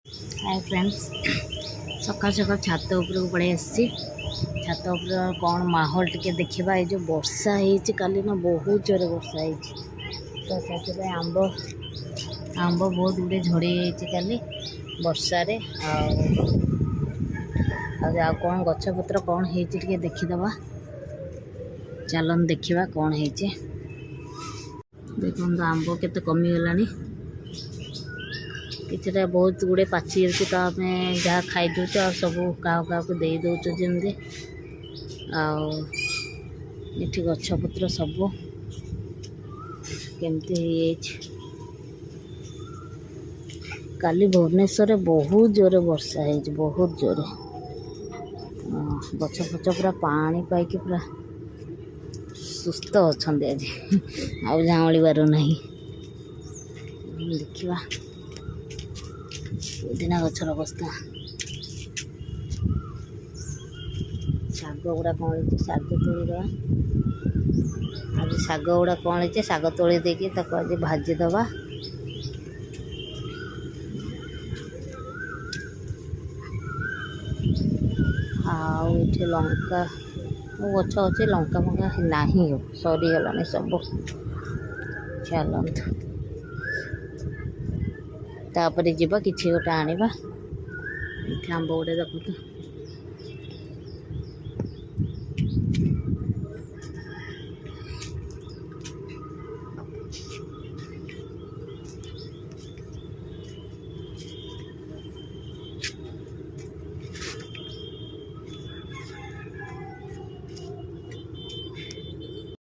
hi friends सकाल सकाल छात उपरକୁ पड़े आसी छात उपर कौन माहौल टिके देखा ये जो वर्षा होती काली ना बहुत जोर वर्षा होती तो से आंब आंब बहुत गुड़े झड़ी काली वर्षारे कौन गछपत्र कौन होती देखीदबा चलन देखा कौन हो देखो आंब केते कमी गलानी किछटा बहुत गुड़े पाची जाती तो आम जहाँ खाई दौच आ सब क्या दे दौच जमी आठी गछपत्र सब केमती काली भुवनेश्वर बहुत जोर वर्षा है बहुत जोर गछ फच पूरा पानी पाई पूरा सुस्थ अच्छा आज आउली बार ना देखा पुदीना गछर अवस्था शाग गुड़ा कौन शाग तोड़ीदा आज शाग गुड़ा कौन शाग तोड़ी देकी आज भाजीदबा आठ लंका गछ अच्छे लंका फंका ना सरीगला सब चलत तापर जीवा किसी गोटे आनिबा आंब गोटे देखु तो